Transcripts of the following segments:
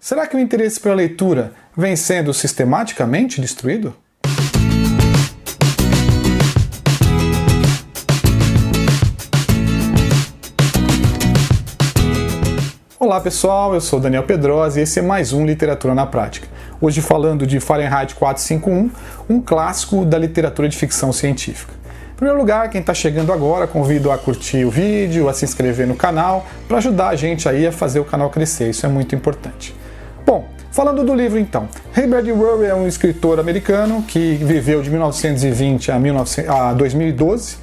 Será que o interesse pela leitura vem sendo sistematicamente destruído? Olá pessoal, eu sou Daniel Pedrosa e esse é mais um Literatura na Prática. Hoje falando de Fahrenheit 451, um clássico da literatura de ficção científica. Em primeiro lugar, quem está chegando agora, convido a curtir o vídeo, a se inscrever no canal, para ajudar a gente aí a fazer o canal crescer, isso é muito importante. Bom, falando do livro então, Ray Bradbury é um escritor americano que viveu de 1920 a 2012,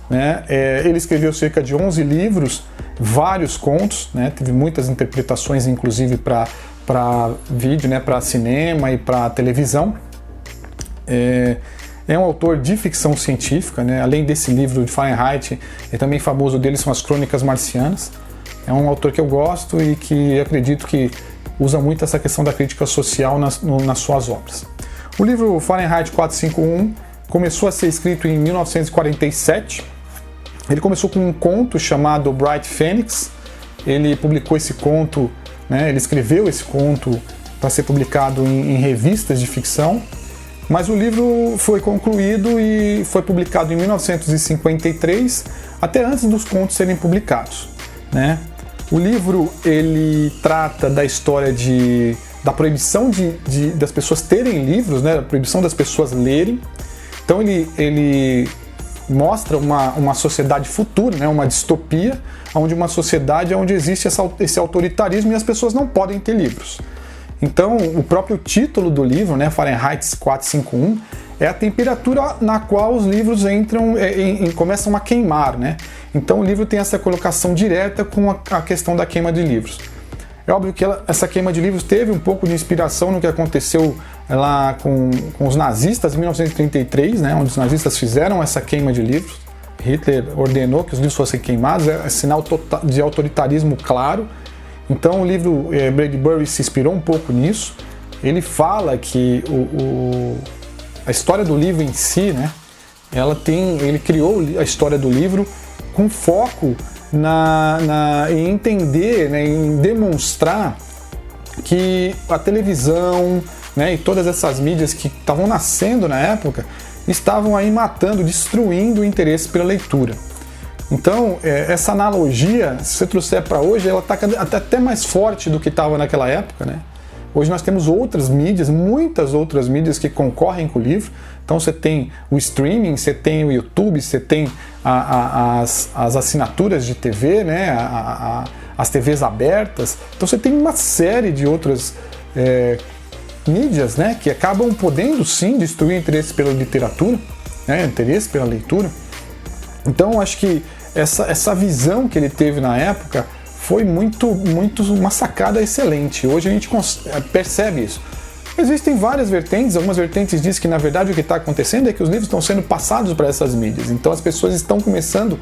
né? Ele escreveu cerca de 11 livros, vários contos, né? Teve muitas interpretações inclusive para vídeo, né? Para cinema e para televisão. É um autor de ficção científica, né? Além desse livro de Fahrenheit, também famoso dele são as Crônicas Marcianas. É um autor que eu gosto e que acredito que usa muito essa questão da crítica social nas suas obras. O livro Fahrenheit 451 começou a ser escrito em 1947. Ele começou com um conto chamado Bright Phoenix. Ele publicou esse conto, né? Ele escreveu esse conto para ser publicado em revistas de ficção. Mas o livro foi concluído e foi publicado em 1953, até antes dos contos serem publicados, né? O livro ele trata da história da proibição das pessoas terem livros, né? A proibição das pessoas lerem. Então ele mostra uma sociedade futura, né? Uma distopia, onde uma sociedade onde existe esse autoritarismo e as pessoas não podem ter livros. Então, o próprio título do livro, né, Fahrenheit 451, é a temperatura na qual os livros entram começam a queimar, né? Então, o livro tem essa colocação direta com a questão da queima de livros. É óbvio que essa queima de livros teve um pouco de inspiração no que aconteceu lá com os nazistas em 1933, né, onde os nazistas fizeram essa queima de livros. Hitler ordenou que os livros fossem queimados, é sinal de autoritarismo claro. Então o livro Bradbury se inspirou um pouco nisso. Ele fala que a história do livro em si, né, ele criou a história do livro com foco em entender, né, em demonstrar que a televisão, né, e todas essas mídias que estavam nascendo na época estavam aí matando, destruindo o interesse pela leitura. Então, essa analogia, se você trouxer para hoje, ela está até mais forte do que estava naquela época, né? Hoje nós temos outras mídias, muitas outras mídias que concorrem com o livro. Então você tem o streaming, você tem o YouTube, você tem as assinaturas de TV, né? As TVs abertas. Então você tem uma série de outras mídias, né? Que acabam podendo sim destruir o interesse pela literatura, né? Interesse pela leitura. Então acho que essa visão que ele teve na época foi uma sacada excelente. Hoje a gente percebe isso. Existem várias vertentes, algumas vertentes dizem que na verdade o que está acontecendo é que os livros estão sendo passados para essas mídias. Então as pessoas estão começando,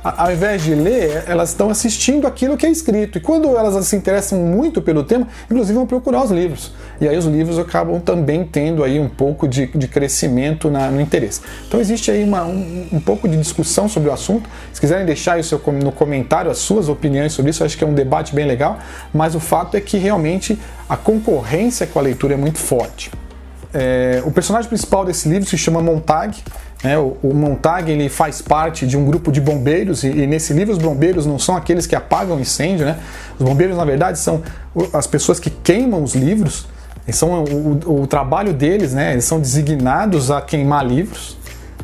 ao invés de ler, elas estão assistindo aquilo que é escrito. E quando elas se interessam muito pelo tema, inclusive vão procurar os livros. E aí os livros acabam também tendo aí um pouco de crescimento no interesse. Então existe aí um pouco de discussão sobre o assunto. Se quiserem deixar aí no comentário as suas opiniões sobre isso, eu acho que é um debate bem legal. Mas o fato é que realmente a concorrência com a leitura é muito forte. O personagem principal desse livro se chama Montag. O Montag ele faz parte de um grupo de bombeiros e nesse livro os bombeiros não são aqueles que apagam incêndio, né? Os bombeiros na verdade são as pessoas que queimam os livros. São o trabalho deles, né? Eles são designados a queimar livros.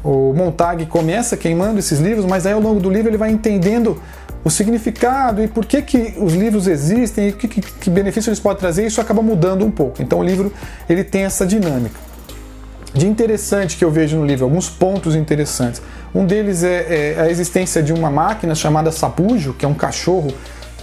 O Montag começa queimando esses livros, mas aí ao longo do livro ele vai entendendo o significado e por que os livros existem e que benefício eles podem trazer, e isso acaba mudando um pouco. Então o livro ele tem essa dinâmica. De interessante que eu vejo no livro, alguns pontos interessantes. Um deles é a existência de uma máquina chamada sabujo, que é um cachorro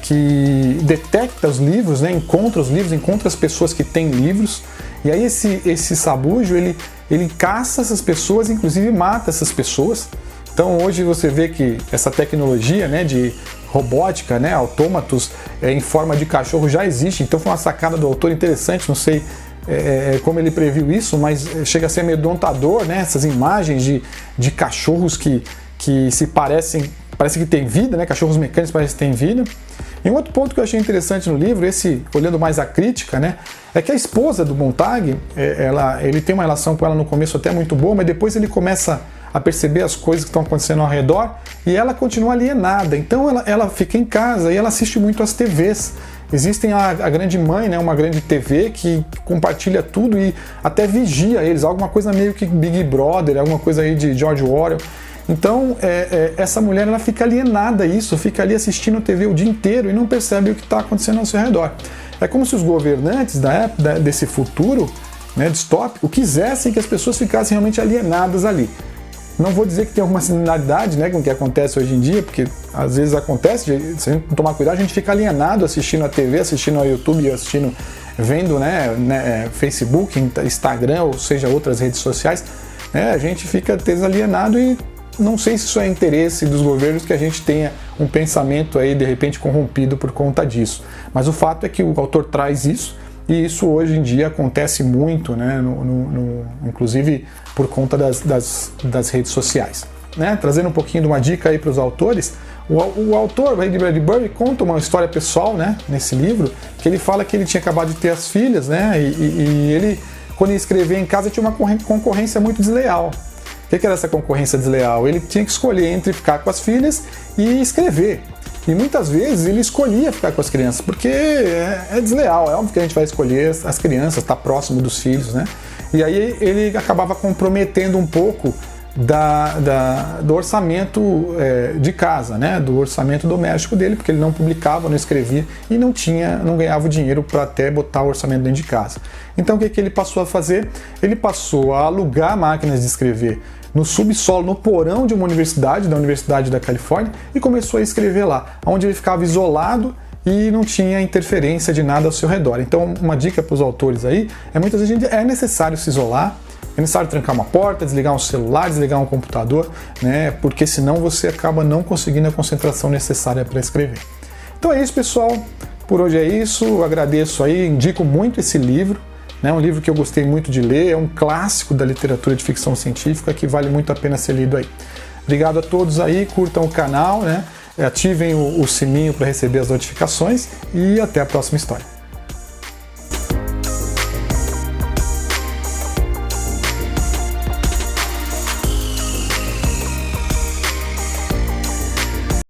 que detecta os livros, né? Encontra os livros, encontra as pessoas que têm livros. E aí esse sabujo, ele caça essas pessoas, inclusive mata essas pessoas. Então hoje você vê que essa tecnologia, né, de robótica, né, autômatos em forma de cachorro já existe. Então foi uma sacada do autor interessante, não sei como ele previu isso, mas chega a ser amedrontador, né, essas imagens de cachorros que se parecem parece que tem vida, né? Cachorros mecânicos parecem que têm vida. E um outro ponto que eu achei interessante no livro, esse olhando mais a crítica, né, é que a esposa do Montag, ele tem uma relação com ela no começo até muito boa, mas depois ele começa a perceber as coisas que estão acontecendo ao redor e ela continua alienada. Então ela fica em casa e ela assiste muito as TVs. Existem a grande mãe, né, uma grande TV que compartilha tudo e até vigia eles, alguma coisa meio que Big Brother, alguma coisa aí de George Orwell. Então, essa mulher ela fica alienada a isso, fica ali assistindo TV o dia inteiro e não percebe o que está acontecendo ao seu redor. É como se os governantes desse futuro, né, distópico, quisessem que as pessoas ficassem realmente alienadas ali. Não vou dizer que tem alguma similaridade, né, com o que acontece hoje em dia, porque às vezes acontece, se a gente não tomar cuidado, a gente fica alienado assistindo a TV, assistindo ao YouTube, vendo Facebook, Instagram, ou seja, outras redes sociais, né, a gente fica desalienado e não sei se isso é interesse dos governos que a gente tenha um pensamento aí de repente corrompido por conta disso. Mas o fato é que o autor traz isso e isso hoje em dia acontece muito, né, inclusive por conta das redes sociais. Né? Trazendo um pouquinho de uma dica aí para os autores, o autor, o Ray Bradbury, conta uma história pessoal, né, nesse livro, que ele fala que ele tinha acabado de ter as filhas, né, e ele, quando ia escrever em casa, tinha uma concorrência muito desleal. O que era essa concorrência desleal? Ele tinha que escolher entre ficar com as filhas e escrever. E muitas vezes ele escolhia ficar com as crianças, porque é desleal, é óbvio que a gente vai escolher as crianças, estar próximo dos filhos, né? E aí ele acabava comprometendo um pouco do orçamento de casa, né? Do orçamento doméstico dele, porque ele não publicava, não escrevia e não ganhava o dinheiro para até botar o orçamento dentro de casa. Então o que ele passou a fazer? Ele passou a alugar máquinas de escrever no subsolo, no porão de uma universidade, da Universidade da Califórnia, e começou a escrever lá, onde ele ficava isolado e não tinha interferência de nada ao seu redor. Então uma dica para os autores aí é muitas vezes é necessário se isolar, é necessário trancar uma porta, desligar um celular, desligar um computador, né? Porque senão você acaba não conseguindo a concentração necessária para escrever. Então é isso, pessoal. Por hoje é isso. Eu agradeço aí, indico muito esse livro. É um livro que eu gostei muito de ler, é um clássico da literatura de ficção científica que vale muito a pena ser lido aí. Obrigado a todos aí, curtam o canal, né? Ativem o sininho para receber as notificações e até a próxima história.